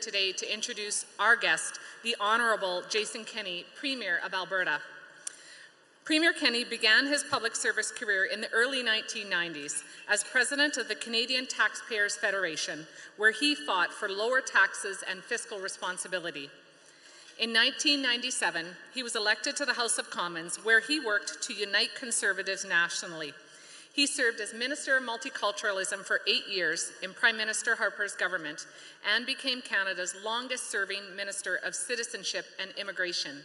today to introduce our guest, the Honourable Jason Kenney, Premier of Alberta. Premier Kenney began his public service career in the early 1990s as President of the Canadian Taxpayers Federation, where he fought for lower taxes and fiscal responsibility. In 1997, he was elected to the House of Commons, where he worked to unite Conservatives nationally. He served as Minister of Multiculturalism for 8 years in Prime Minister Harper's government and became Canada's longest-serving Minister of Citizenship and Immigration.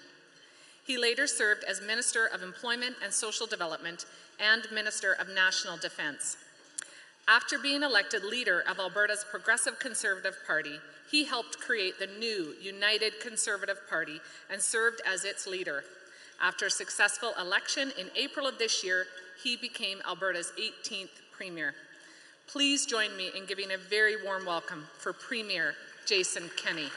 He later served as Minister of Employment and Social Development and Minister of National Defence. After being elected leader of Alberta's Progressive Conservative Party, he helped create the new United Conservative Party and served as its leader. After a successful election in April of this year, he became Alberta's 18th Premier. Please join me in giving a very warm welcome for Premier Jason Kenney.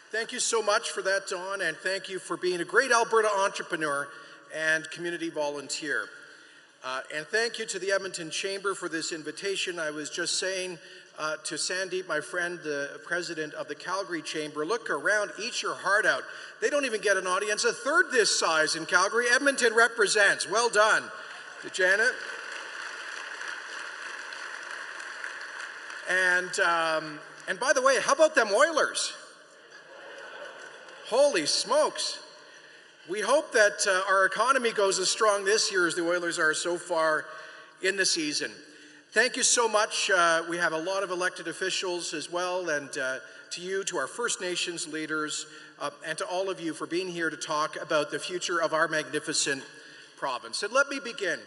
Thank you so much for that, Dawn, and thank you for being a great Alberta entrepreneur and community volunteer. And thank you to the Edmonton Chamber for this invitation. I was just saying to Sandeep, my friend, the president of the Calgary Chamber, look around, eat your heart out. They don't even get an audience a third this size in Calgary. Edmonton represents. Well done to Janet. And by the way, how about them Oilers? Holy smokes. We hope that our economy goes as strong this year as the Oilers are so far in the season. Thank you so much. We have a lot of elected officials as well, and to you, to our First Nations leaders, and to all of you for being here to talk about the future of our magnificent province. And let me begin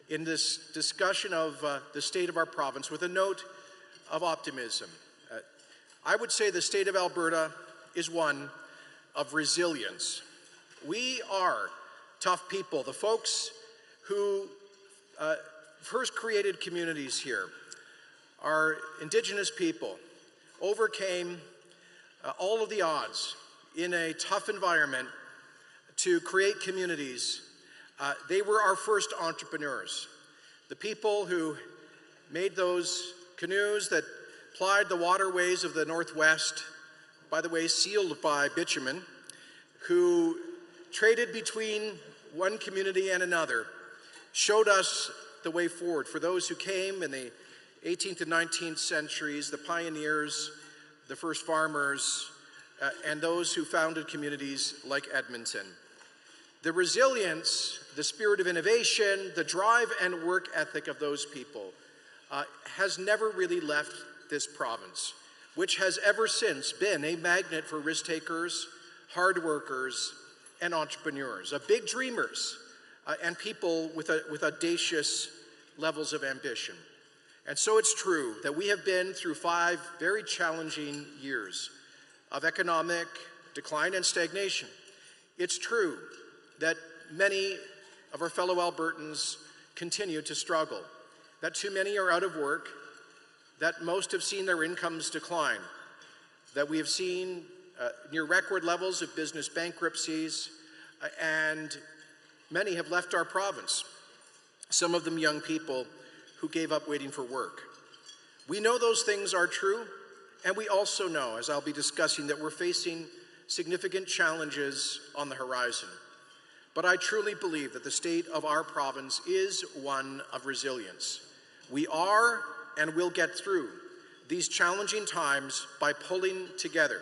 in this discussion of the state of our province with a note of optimism. I would say the state of Alberta is one of resilience. We are tough people. The folks who first created communities here, our Indigenous people, overcame all of the odds in a tough environment to create communities. They were our first entrepreneurs. The people who made those canoes that plied the waterways of the Northwest, by the way, sealed by bitumen, who traded between one community and another, showed us the way forward. For those who came in the 18th and 19th centuries, the pioneers, the first farmers, and those who founded communities like Edmonton. The resilience, the spirit of innovation, the drive and work ethic of those people has never really left this province, which has ever since been a magnet for risk takers, hard workers, and entrepreneurs, big dreamers, and people with audacious levels of ambition. And so it's true that we have been through 5 very challenging years of economic decline and stagnation. It's true that many of our fellow Albertans continue to struggle, that too many are out of work, that most have seen their incomes decline, that we have seen near record levels of business bankruptcies, and many have left our province, some of them young people who gave up waiting for work. We know those things are true, and we also know, as I'll be discussing, that we're facing significant challenges on the horizon. But I truly believe that the state of our province is one of resilience. We are and will get through these challenging times by pulling together.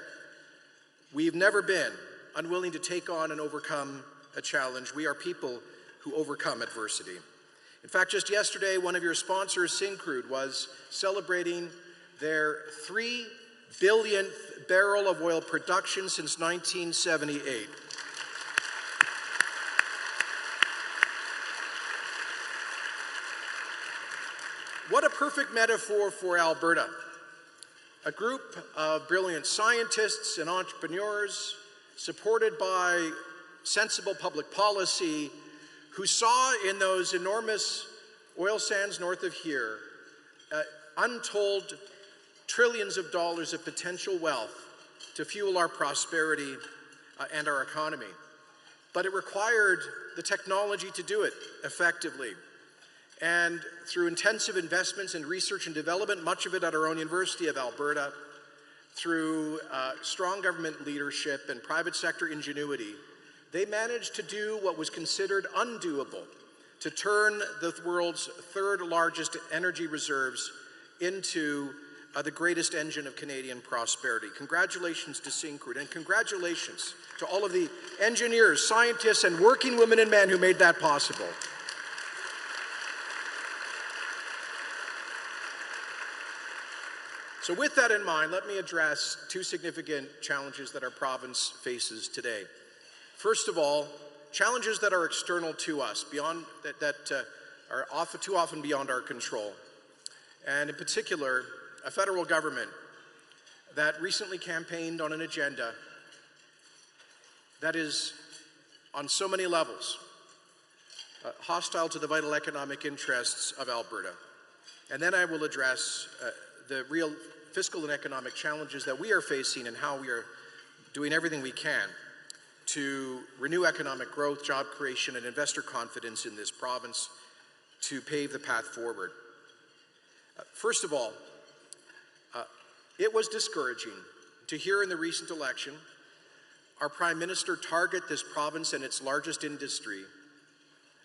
We've never been unwilling to take on and overcome a challenge. We are people who overcome adversity. In fact, just yesterday, one of your sponsors, Syncrude, was celebrating their 3 billionth barrel of oil production since 1978. What a perfect metaphor for Alberta. A group of brilliant scientists and entrepreneurs, supported by sensible public policy, who saw in those enormous oil sands north of here untold trillions of dollars of potential wealth to fuel our prosperity and our economy. but it required the technology to do it effectively. And through intensive investments in research and development, much of it at our own University of Alberta, through strong government leadership and private sector ingenuity, they managed to do what was considered undoable, to turn the world's third largest energy reserves into the greatest engine of Canadian prosperity. Congratulations to Syncrude, and congratulations to all of the engineers, scientists, and working women and men who made that possible. So with that in mind, let me address two significant challenges that our province faces today. First of all, challenges that are external to us, that are too often beyond our control. And in particular, a federal government that recently campaigned on an agenda that is, on so many levels, hostile to the vital economic interests of Alberta. And then I will address the real fiscal and economic challenges that we are facing and how we are doing everything we can to renew economic growth, job creation, and investor confidence in this province to pave the path forward. First of all, it was discouraging to hear in the recent election our Prime Minister target this province and its largest industry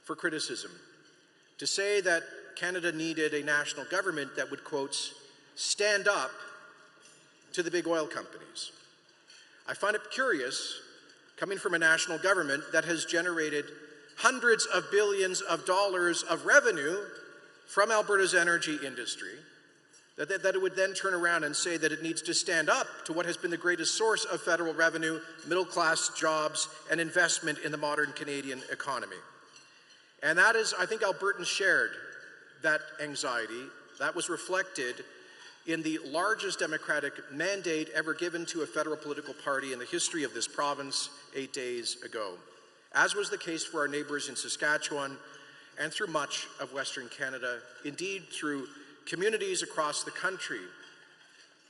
for criticism, to say that Canada needed a national government that would, quote, stand up to the big oil companies. I find it curious, coming from a national government that has generated hundreds of billions of dollars of revenue from Alberta's energy industry, that it would then turn around and say that it needs to stand up to what has been the greatest source of federal revenue, middle-class jobs, and investment in the modern Canadian economy. And that is, I think Albertans shared that anxiety. That was reflected in the largest democratic mandate ever given to a federal political party in the history of this province 8 days ago, as was the case for our neighbors in Saskatchewan and through much of Western Canada, indeed through communities across the country,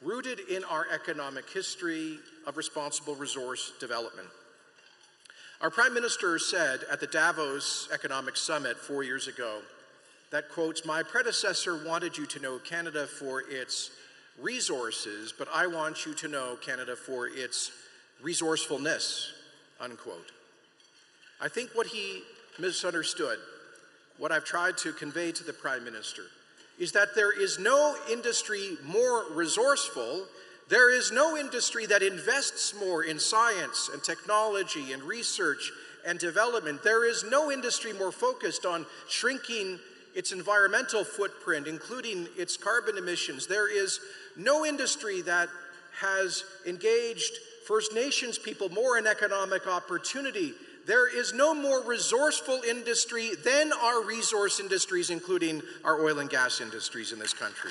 rooted in our economic history of responsible resource development. Our Prime Minister said at the Davos Economic Summit 4 years ago that, quotes, my predecessor wanted you to know Canada for its resources, but I want you to know Canada for its resourcefulness, unquote. I think what he misunderstood, what I've tried to convey to the Prime Minister, is that there is no industry more resourceful, there is no industry that invests more in science and technology and research and development. There is no industry more focused on shrinking its environmental footprint, including its carbon emissions. There is no industry that has engaged First Nations people more in economic opportunity. There is no more resourceful industry than our resource industries, including our oil and gas industries in this country.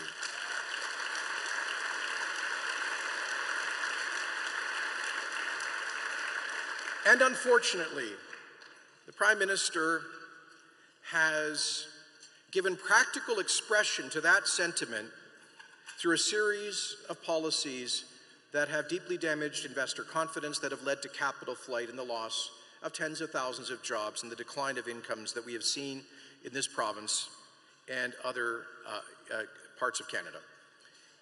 And unfortunately, the Prime Minister has given practical expression to that sentiment through a series of policies that have deeply damaged investor confidence, that have led to capital flight and the loss of tens of thousands of jobs and the decline of incomes that we have seen in this province and other parts of Canada.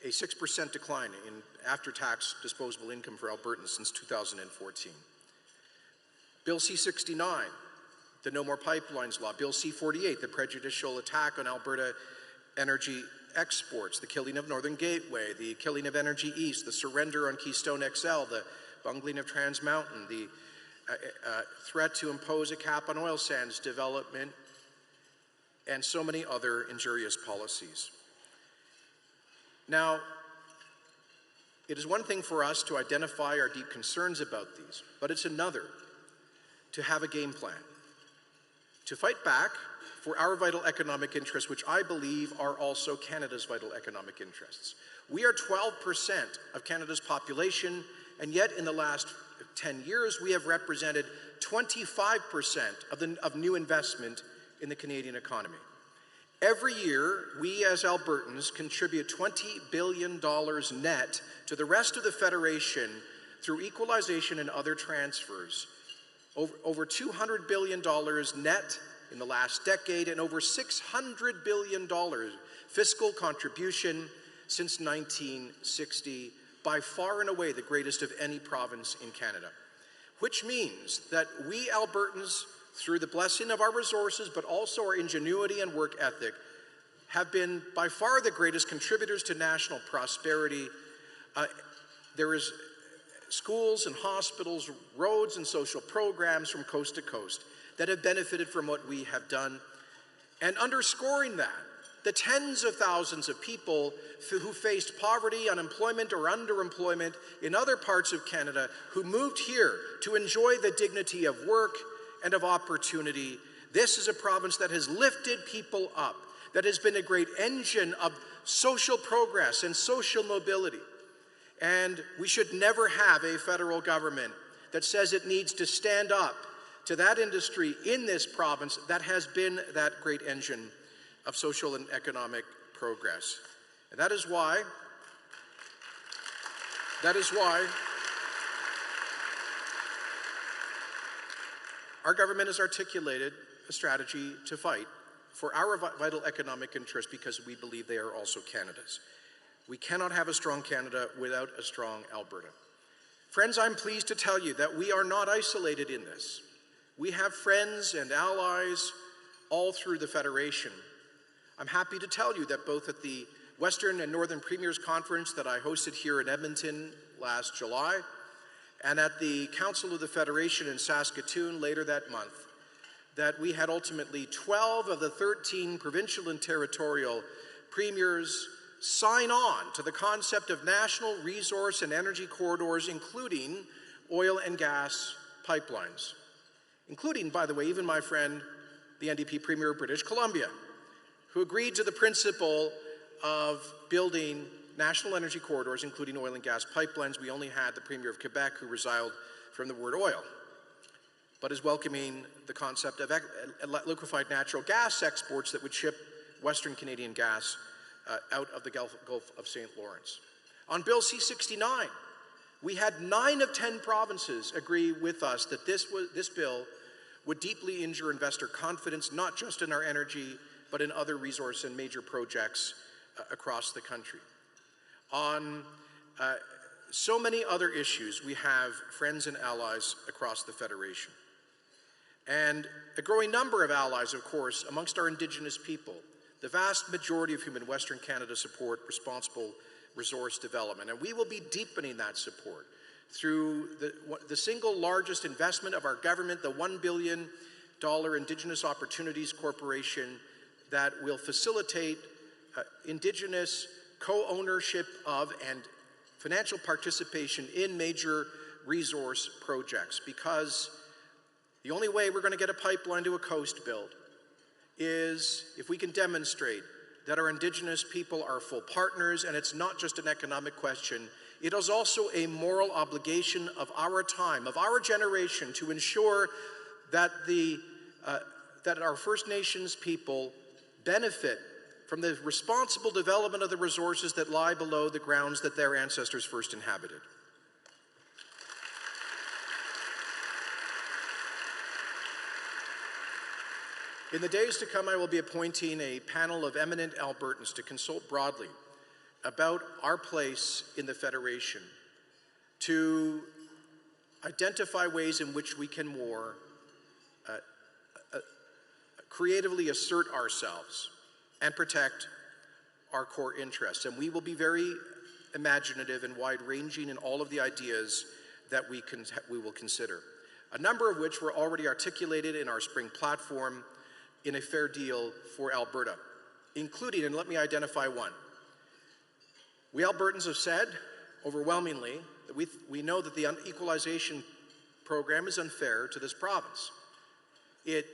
A 6% decline in after-tax disposable income for Albertans since 2014. Bill C-69, the No More Pipelines Law. Bill C-48, the prejudicial attack on Alberta energy exports, the killing of Northern Gateway, the killing of Energy East, the surrender on Keystone XL, the bungling of Trans Mountain, the threat to impose a cap on oil sands development, and so many other injurious policies. Now, it is one thing for us to identify our deep concerns about these, but it's another to have a game plan, to fight back for our vital economic interests, which I believe are also Canada's vital economic interests. We are 12% of Canada's population, and yet in the last 10 years, we have represented 25% of new investment in the Canadian economy. Every year, we as Albertans contribute $20 billion net to the rest of the Federation through equalization and other transfers. over $200 billion net in the last decade, and over $600 billion fiscal contribution since 1960, by far and away the greatest of any province in Canada. Which means that we Albertans, through the blessing of our resources, but also our ingenuity and work ethic, have been by far the greatest contributors to national prosperity. There is schools and hospitals, roads and social programs from coast to coast that have benefited from what we have done. And underscoring that, the tens of thousands of people who faced poverty, unemployment, or underemployment in other parts of Canada who moved here to enjoy the dignity of work and of opportunity. This is a province that has lifted people up, that has been a great engine of social progress and social mobility. And we should never have a federal government that says it needs to stand up to that industry in this province that has been that great engine of social and economic progress. And that is why our government has articulated a strategy to fight for our vital economic interests, because we believe they are also Canada's. We cannot have a strong Canada without a strong Alberta. Friends, I'm pleased to tell you that we are not isolated in this. We have friends and allies all through the Federation. I'm happy to tell you that both at the Western and Northern Premiers Conference that I hosted here in Edmonton last July, and at the Council of the Federation in Saskatoon later that month, that we had ultimately 12 of the 13 provincial and territorial premiers sign on to the concept of national resource and energy corridors, including oil and gas pipelines, including, by the way, even my friend, the NDP Premier of British Columbia, who agreed to the principle of building national energy corridors, including oil and gas pipelines. We only had the Premier of Quebec, who resiled from the word oil, but is welcoming the concept of liquefied natural gas exports that would ship Western Canadian gas out of the Gulf of St. Lawrence. On Bill C-69, we had 9 of 10 provinces agree with us that this bill would deeply injure investor confidence, not just in our energy, but in other resource and major projects across the country. On so many other issues, we have friends and allies across the Federation. And a growing number of allies, of course, amongst our Indigenous people, the vast majority of whom in Western Canada support responsible resource development. And we will be deepening that support through the single largest investment of our government, the $1 billion Indigenous Opportunities Corporation, that will facilitate Indigenous co-ownership of and financial participation in major resource projects. Because the only way we're going to get a pipeline to a coast built is if we can demonstrate that our Indigenous people are full partners, and it's not just an economic question. It is also a moral obligation of our time, of our generation, to ensure that that our First Nations people benefit from the responsible development of the resources that lie below the grounds that their ancestors first inhabited. In the days to come, I will be appointing a panel of eminent Albertans to consult broadly about our place in the Federation, to identify ways in which we can more creatively assert ourselves and protect our core interests. And we will be very imaginative and wide-ranging in all of the ideas that we will consider, a number of which were already articulated in our spring platform in a fair deal for Alberta, including, and let me identify one. We Albertans have said overwhelmingly that we know that the equalization program is unfair to this province. It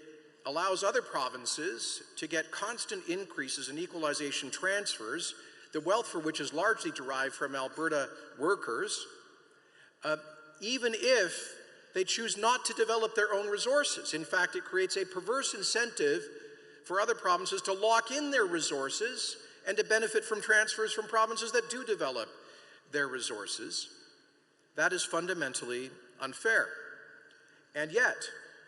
allows other provinces to get constant increases in equalization transfers, the wealth for which is largely derived from Alberta workers, even if they choose not to develop their own resources. In fact, it creates a perverse incentive for other provinces to lock in their resources and to benefit from transfers from provinces that do develop their resources. That is fundamentally unfair. And yet,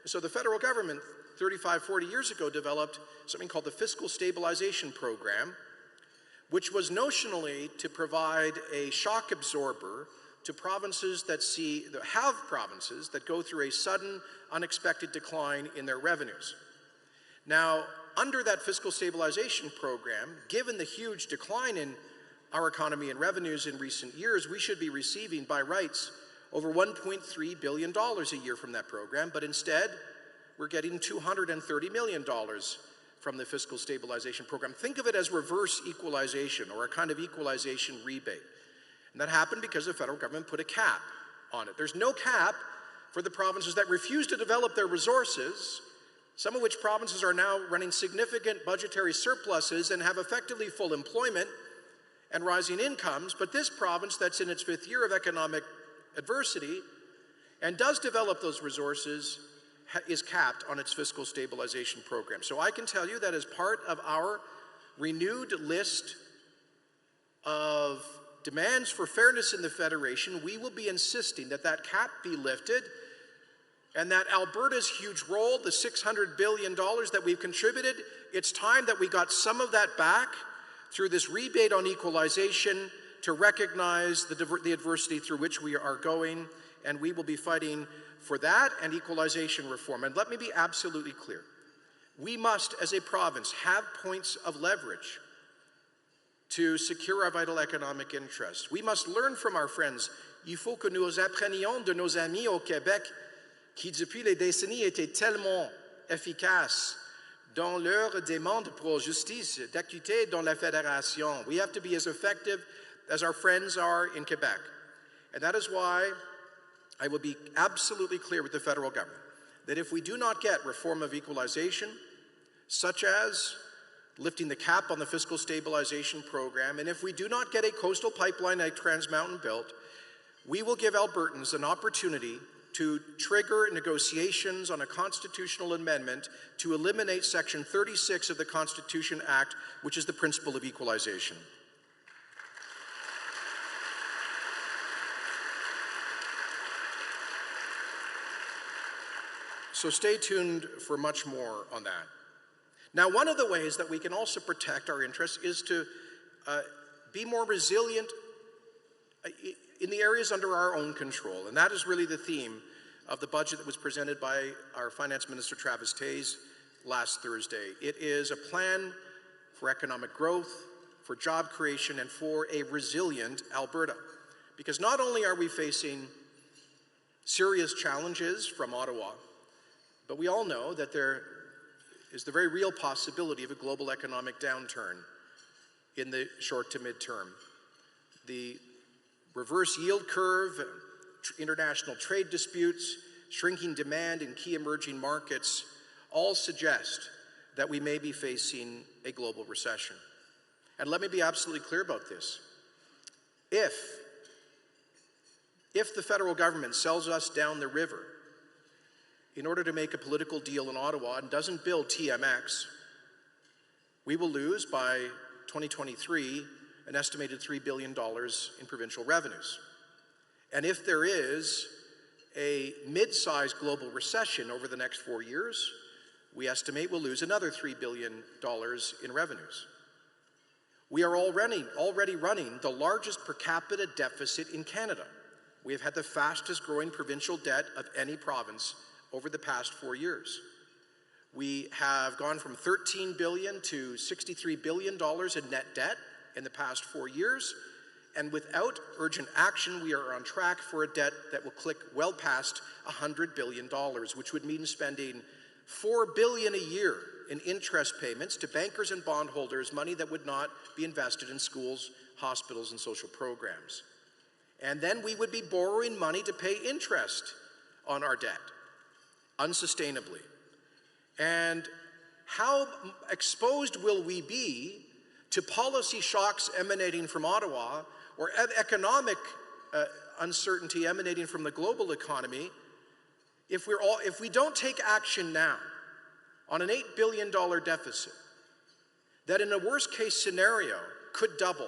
so the federal government 35, 40 years ago developed something called the Fiscal Stabilization Program, which was notionally to provide a shock absorber to provinces that have provinces that go through a sudden, unexpected decline in their revenues. Now, under that Fiscal Stabilization Program, given the huge decline in our economy and revenues in recent years, we should be receiving, by rights, over $1.3 billion a year from that program, but instead, we're getting $230 million from the Fiscal Stabilization Program. Think of it as reverse equalization, or a kind of equalization rebate. And that happened because the federal government put a cap on it. There's no cap for the provinces that refuse to develop their resources, some of which provinces are now running significant budgetary surpluses and have effectively full employment and rising incomes, but this province that's in its 5th year of economic adversity and does develop those resources is capped on its Fiscal Stabilization Program. So I can tell you that as part of our renewed list of demands for fairness in the Federation, we will be insisting that that cap be lifted and that Alberta's huge role, the $600 billion that we've contributed, it's time that we got some of that back through this rebate on equalization to recognize the adversity through which we are going, and we will be fighting for that and equalization reform. And let me be absolutely clear. We must, as a province, have points of leverage to secure our vital economic interests. We must learn from our friends. Il faut que nous apprenions de nos amis au Québec qui, depuis les décennies, étaient tellement efficaces dans leur demande pour justice, d'équité dans la fédération. We have to be as effective as our friends are in Quebec. And that is why I will be absolutely clear with the federal government that if we do not get reform of equalization, such as lifting the cap on the Fiscal Stabilization Program, and if we do not get a coastal pipeline like Trans Mountain built, we will give Albertans an opportunity to trigger negotiations on a constitutional amendment to eliminate Section 36 of the Constitution Act, which is the principle of equalization. So stay tuned for much more on that. Now, one of the ways that we can also protect our interests is to be more resilient in the areas under our own control. And that is really the theme of the budget that was presented by our Finance Minister, Travis Toews, last Thursday. It is a plan for economic growth, for job creation, and for a resilient Alberta. Because not only are we facing serious challenges from Ottawa, but we all know that there is the very real possibility of a global economic downturn in the short to mid-term. The reverse yield curve, international trade disputes, shrinking demand in key emerging markets all suggest that we may be facing a global recession. And let me be absolutely clear about this. If the federal government sells us down the river in order to make a political deal in Ottawa and doesn't build TMX, we will lose by 2023 an estimated $3 billion in provincial revenues. And if there is a mid-sized global recession over the next 4 years, we estimate we'll lose another $3 billion in revenues. We are already running the largest per capita deficit in Canada. We have had the fastest growing provincial debt of any province over the past 4 years. We have gone from $13 billion to $63 billion in net debt in the past 4 years, and without urgent action, we are on track for a debt that will click well past $100 billion, which would mean spending $4 billion a year in interest payments to bankers and bondholders, money that would not be invested in schools, hospitals, and social programs. And then we would be borrowing money to pay interest on our debt, unsustainably. And how exposed will we be to policy shocks emanating from Ottawa or economic uncertainty emanating from the global economy if we don't take action now on an $8 billion deficit that in a worst case scenario could double?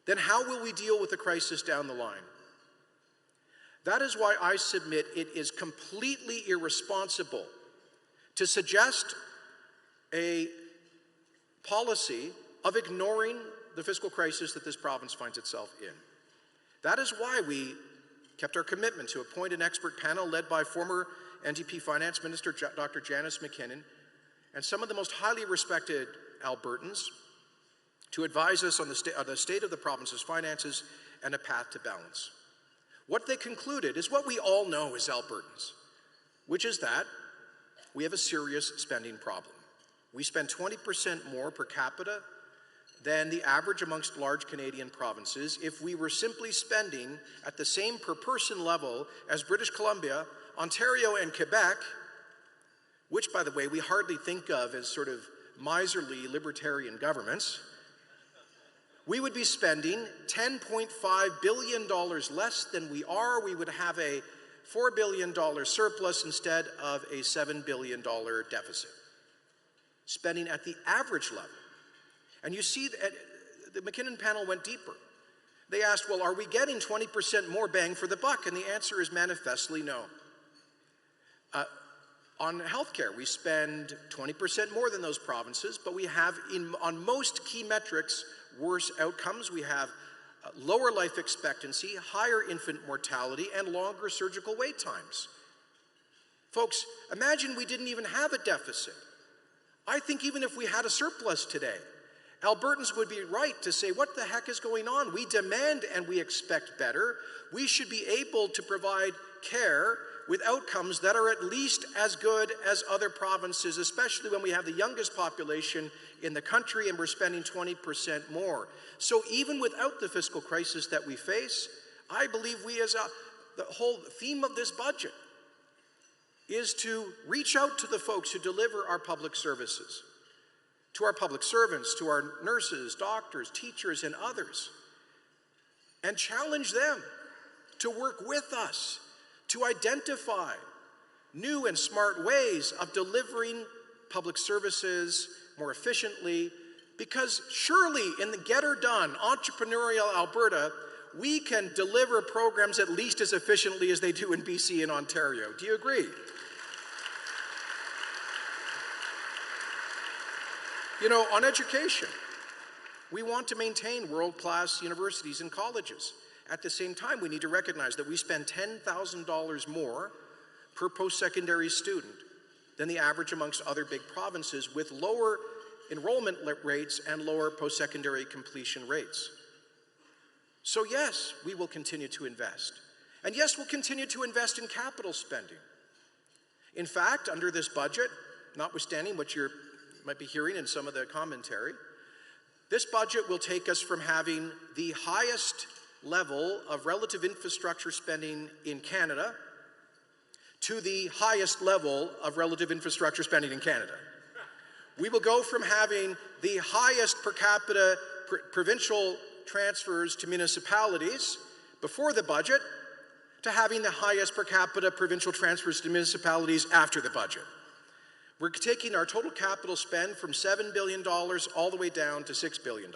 Then how will we deal with the crisis down the line? That is why I submit it is completely irresponsible to suggest a policy of ignoring the fiscal crisis that this province finds itself in. That is why we kept our commitment to appoint an expert panel led by former NDP Finance Minister Dr. Janice McKinnon and some of the most highly respected Albertans to advise us on the state of the province's finances and a path to balance. What they concluded is what we all know as Albertans, which is that we have a serious spending problem. We spend 20% more per capita than the average amongst large Canadian provinces if we were simply spending at the same per person level as British Columbia, Ontario, and Quebec, which, by the way, we hardly think of as sort of miserly libertarian governments. We would be spending $10.5 billion less than we are. We would have a $4 billion surplus instead of a $7 billion deficit. Spending at the average level. And you see that the McKinnon panel went deeper. They asked, well, are we getting 20% more bang for the buck? And the answer is manifestly no. On healthcare, we spend 20% more than those provinces, but we have, on most key metrics, worse outcomes. We have lower life expectancy, higher infant mortality, and longer surgical wait times. Folks, imagine we didn't even have a deficit. I think even if we had a surplus today, Albertans would be right to say, what the heck is going on? We demand and we expect better. We should be able to provide care with outcomes that are at least as good as other provinces, especially when we have the youngest population in the country and we're spending 20% more. So even without the fiscal crisis that we face, I believe the whole theme of this budget is to reach out to the folks who deliver our public services, to our public servants, to our nurses, doctors, teachers, and others, and challenge them to work with us to identify new and smart ways of delivering public services more efficiently, because surely in the Get Her Done entrepreneurial Alberta, we can deliver programs at least as efficiently as they do in BC and Ontario. Do you agree? You know, on education, we want to maintain world-class universities and colleges. At the same time, we need to recognize that we spend $10,000 more per post-secondary student than the average amongst other big provinces, with lower enrollment rates and lower post-secondary completion rates. So yes, we will continue to invest. And yes, we'll continue to invest in capital spending. In fact, under this budget, notwithstanding what you might be hearing in some of the commentary, this budget will take us from having the highest level of relative infrastructure spending in Canada to the highest level of relative infrastructure spending in Canada. We will go from having the highest per capita provincial transfers to municipalities before the budget to having the highest per capita provincial transfers to municipalities after the budget. We're taking our total capital spend from $7 billion all the way down to $6 billion.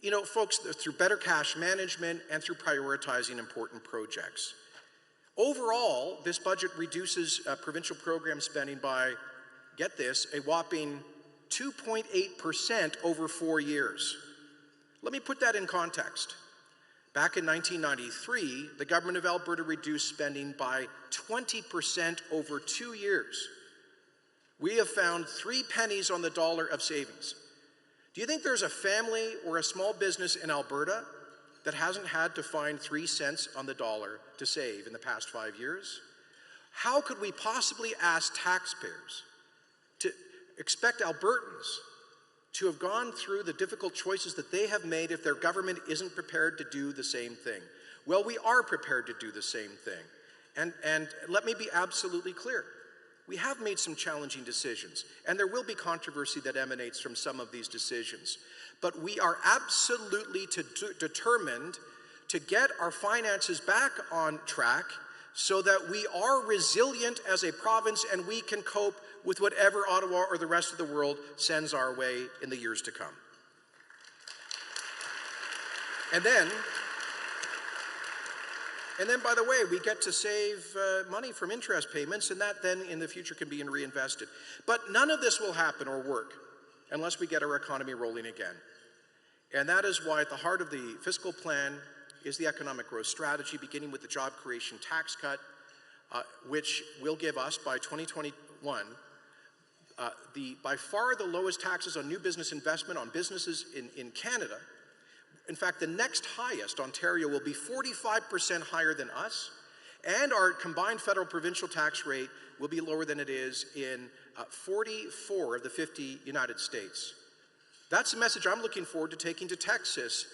You know, folks, through better cash management and through prioritizing important projects. Overall, this budget reduces provincial program spending by, get this, a whopping 2.8% over 4 years. Let me put that in context. Back in 1993, the government of Alberta reduced spending by 20% over 2 years. We have found 3 pennies on the dollar of savings. Do you think there's a family or a small business in Alberta that hasn't had to find 3 cents on the dollar to save in the past 5 years? How could we possibly ask taxpayers to expect Albertans to have gone through the difficult choices that they have made if their government isn't prepared to do the same thing? Well, we are prepared to do the same thing. And let me be absolutely clear. We have made some challenging decisions, and there will be controversy that emanates from some of these decisions. But we are absolutely determined to get our finances back on track so that we are resilient as a province and we can cope with whatever Ottawa or the rest of the world sends our way in the years to come. And then, by the way, we get to save money from interest payments, and that then in the future can be reinvested. But none of this will happen or work unless we get our economy rolling again. And that is why at the heart of the fiscal plan is the economic growth strategy, beginning with the job creation tax cut, which will give us by 2021 by far the lowest taxes on new business investment on businesses in Canada. In fact, the next highest, Ontario, will be 45% higher than us, and our combined federal-provincial tax rate will be lower than it is in 44 of the 50 United States. That's a message I'm looking forward to taking to Texas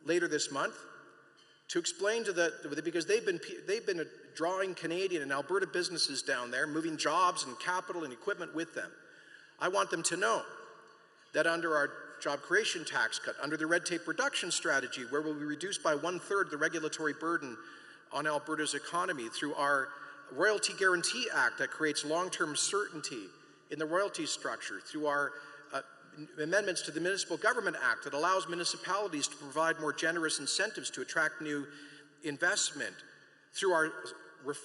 later this month to explain to because they've been drawing Canadian and Alberta businesses down there, moving jobs and capital and equipment with them. I want them to know that under our job creation tax cut, under the red tape reduction strategy, where we'll be reduced by 1/3 the regulatory burden on Alberta's economy, through our Royalty Guarantee Act that creates long-term certainty in the royalty structure, through our amendments to the Municipal Government Act that allows municipalities to provide more generous incentives to attract new investment, through our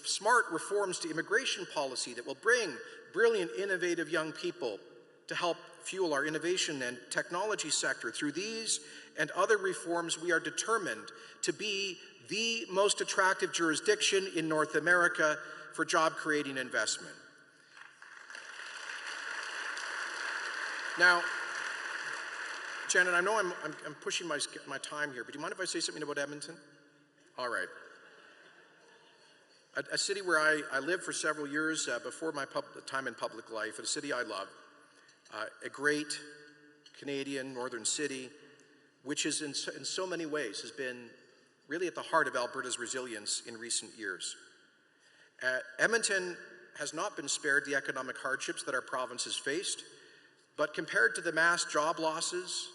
smart reforms to immigration policy that will bring brilliant, innovative young people to help fuel our innovation and technology sector. Through these and other reforms, we are determined to be the most attractive jurisdiction in North America for job-creating investment. Now, Janet, I know I'm pushing my time here, but do you mind if I say something about Edmonton? All right. A city where I lived for several years before my time in public life, a city I love, a great Canadian northern city, which is in so many ways has been really at the heart of Alberta's resilience in recent years. Edmonton has not been spared the economic hardships that our province has faced, but compared to the mass job losses,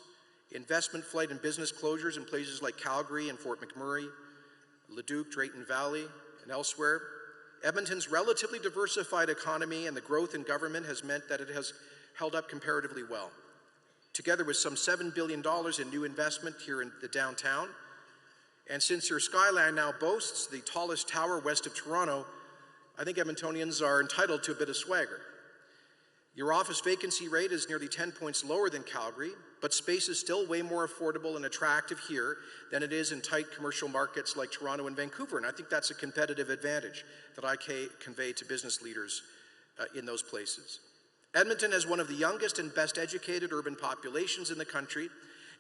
investment flight and business closures in places like Calgary and Fort McMurray, Leduc, Drayton Valley, and elsewhere, Edmonton's relatively diversified economy and the growth in government has meant that it has held up comparatively well. Together with some $7 billion in new investment here in the downtown, and since your skyline now boasts the tallest tower west of Toronto, I think Edmontonians are entitled to a bit of swagger. Your office vacancy rate is nearly 10 points lower than Calgary, but space is still way more affordable and attractive here than it is in tight commercial markets like Toronto and Vancouver, and I think that's a competitive advantage that I convey to business leaders in those places. Edmonton has one of the youngest and best educated urban populations in the country,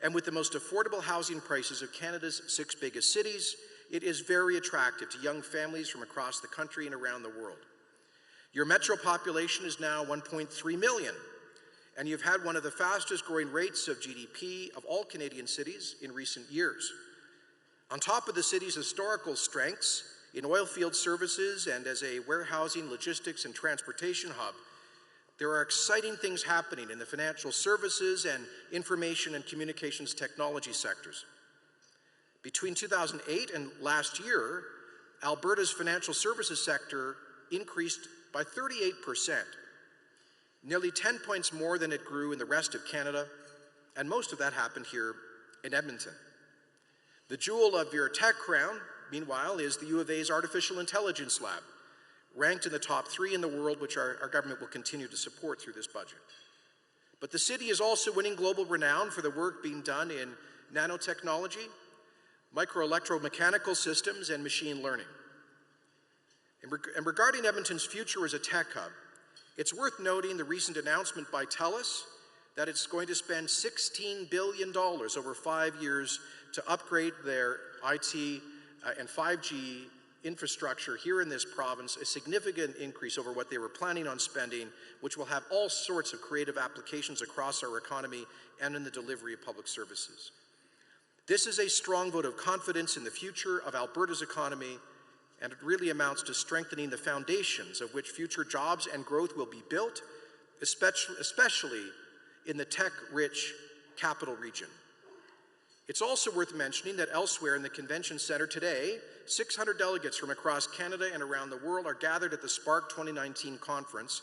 and with the most affordable housing prices of Canada's 6 biggest cities, it is very attractive to young families from across the country and around the world. Your metro population is now 1.3 million, and you've had one of the fastest growing rates of GDP of all Canadian cities in recent years. On top of the city's historical strengths in oil field services and as a warehousing, logistics, and transportation hub, there are exciting things happening in the financial services and information and communications technology sectors. Between 2008 and last year, Alberta's financial services sector increased by 38%, nearly 10 points more than it grew in the rest of Canada, and most of that happened here in Edmonton. The jewel of your tech crown, meanwhile, is the U of A's Artificial Intelligence Lab, ranked in the top 3 in the world, which our government will continue to support through this budget. But the city is also winning global renown for the work being done in nanotechnology, microelectromechanical systems, and machine learning. And regarding Edmonton's future as a tech hub, it's worth noting the recent announcement by TELUS that it's going to spend $16 billion over 5 years to upgrade their IT and 5G infrastructure here in this province, a significant increase over what they were planning on spending, which will have all sorts of creative applications across our economy and in the delivery of public services. This is a strong vote of confidence in the future of Alberta's economy, and it really amounts to strengthening the foundations of which future jobs and growth will be built, especially in the tech-rich capital region. It's also worth mentioning that elsewhere in the Convention Centre today, 600 delegates from across Canada and around the world are gathered at the Spark 2019 conference,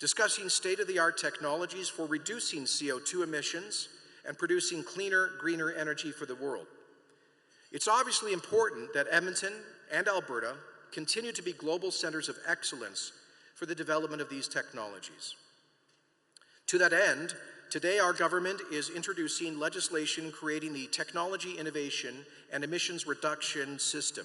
discussing state-of-the-art technologies for reducing CO2 emissions and producing cleaner, greener energy for the world. It's obviously important that Edmonton and Alberta continue to be global centers of excellence for the development of these technologies. To that end, today our government is introducing legislation creating the Technology Innovation and Emissions Reduction System.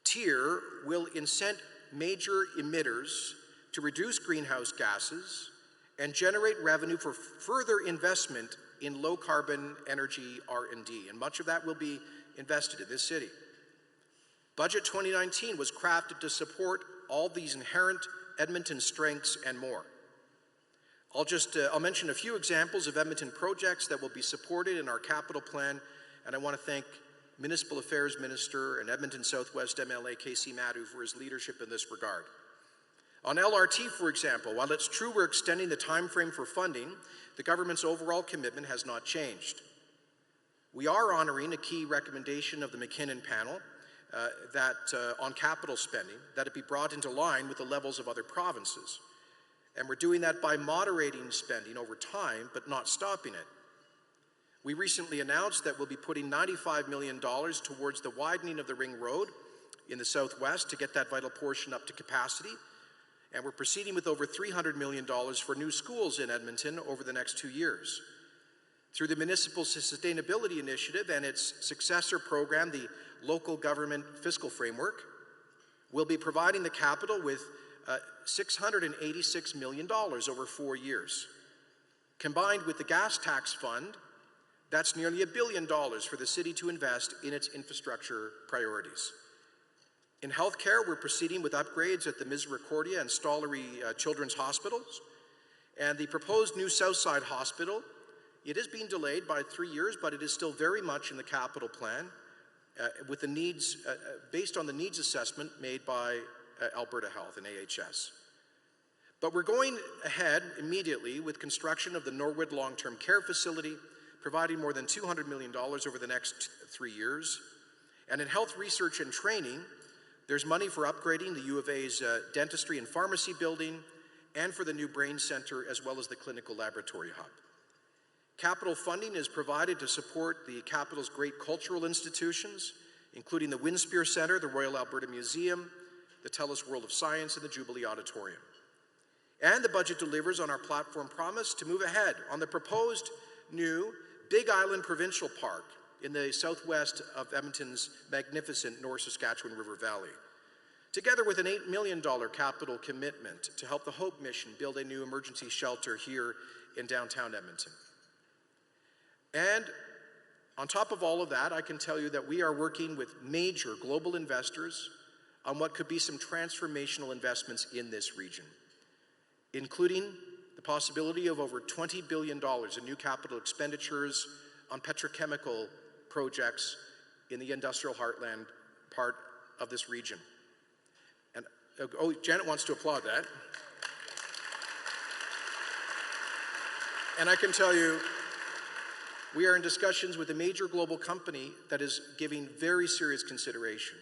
TIER will incent major emitters to reduce greenhouse gases and generate revenue for further investment in low-carbon energy R&D, and much of that will be invested in this city. Budget 2019 was crafted to support all these inherent Edmonton strengths and more. I'll mention a few examples of Edmonton projects that will be supported in our capital plan, and I want to thank Municipal Affairs Minister and Edmonton Southwest MLA Casey Madhu for his leadership in this regard. On LRT, for example, while it's true we're extending the time frame for funding, the government's overall commitment has not changed. We are honoring a key recommendation of the McKinnon panel on capital spending, that it be brought into line with the levels of other provinces. And we're doing that by moderating spending over time, but not stopping it. We recently announced that we'll be putting $95 million towards the widening of the Ring Road in the southwest to get that vital portion up to capacity. And we're proceeding with over $300 million for new schools in Edmonton over the next 2 years. Through the Municipal Sustainability Initiative and its successor program, the Local Government Fiscal Framework, we'll be providing the capital with $686 million over 4 years. Combined with the gas tax fund, that's nearly $1 billion for the city to invest in its infrastructure priorities. In healthcare, we're proceeding with upgrades at the Misericordia and Stollery Children's Hospitals, and the proposed new Southside Hospital, it is being delayed by 3 years, but it is still very much in the capital plan with the needs, based on the needs assessment made by Alberta Health and AHS. But we're going ahead immediately with construction of the Norwood Long-Term Care Facility, providing more than $200 million over the next 3 years. And in health research and training, there's money for upgrading the U of A's dentistry and pharmacy building, and for the new brain center, as well as the clinical laboratory hub. Capital funding is provided to support the capital's great cultural institutions, including the Winspear Centre, the Royal Alberta Museum, the TELUS World of Science, and the Jubilee Auditorium. And the budget delivers on our platform promise to move ahead on the proposed new Big Island Provincial Park in the southwest of Edmonton's magnificent North Saskatchewan River Valley, together with an $8 million capital commitment to help the Hope Mission build a new emergency shelter here in downtown Edmonton. And on top of all of that, I can tell you that we are working with major global investors on what could be some transformational investments in this region, including the possibility of over $20 billion in new capital expenditures on petrochemical projects in the industrial heartland part of this region. And oh, Janet wants to applaud that. And I can tell you, we are in discussions with a major global company that is giving very serious consideration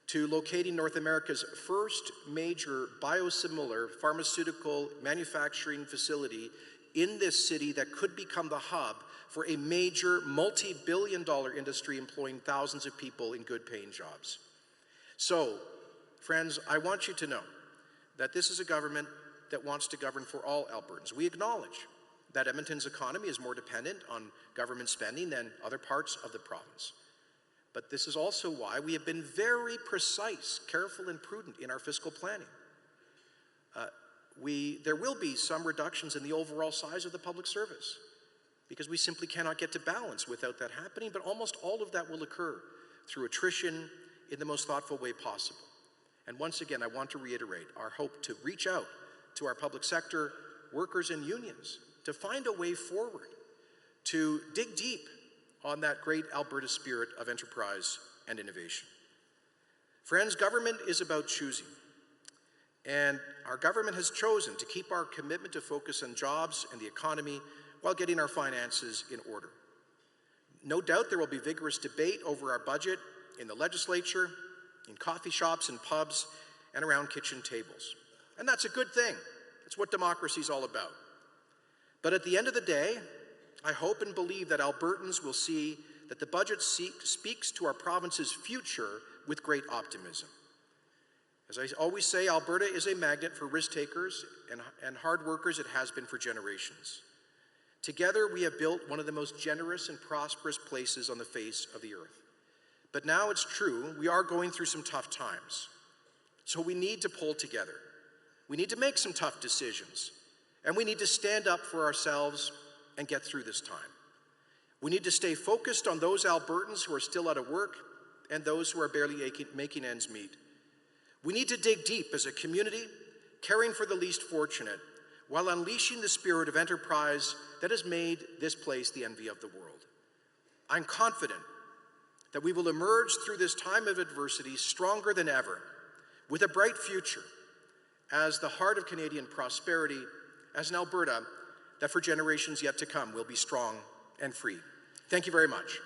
to locating North America's first major biosimilar pharmaceutical manufacturing facility in this city that could become the hub for a major multi-billion-dollar industry employing thousands of people in good-paying jobs. So, friends, I want you to know that this is a government that wants to govern for all Albertans. We acknowledge that Edmonton's economy is more dependent on government spending than other parts of the province. But this is also why we have been very precise, careful, and prudent in our fiscal planning. There will be some reductions in the overall size of the public service because we simply cannot get to balance without that happening, but almost all of that will occur through attrition in the most thoughtful way possible. And once again, I want to reiterate our hope to reach out to our public sector workers and unions to find a way forward, to dig deep on that great Alberta spirit of enterprise and innovation. Friends, government is about choosing. And our government has chosen to keep our commitment to focus on jobs and the economy while getting our finances in order. No doubt there will be vigorous debate over our budget in the legislature, in coffee shops and pubs, and around kitchen tables. And that's a good thing. It's what democracy is all about. But at the end of the day, I hope and believe that Albertans will see that the budget speaks to our province's future with great optimism. As I always say, Alberta is a magnet for risk takers and hard workers. It has been for generations. Together, we have built one of the most generous and prosperous places on the face of the earth. But now it's true, we are going through some tough times. So we need to pull together. We need to make some tough decisions. And we need to stand up for ourselves and get through this time. We need to stay focused on those Albertans who are still out of work and those who are barely making ends meet. We need to dig deep as a community, caring for the least fortunate, while unleashing the spirit of enterprise that has made this place the envy of the world. I'm confident that we will emerge through this time of adversity stronger than ever, with a bright future as the heart of Canadian prosperity, as an Alberta that for generations yet to come will be strong and free. Thank you very much.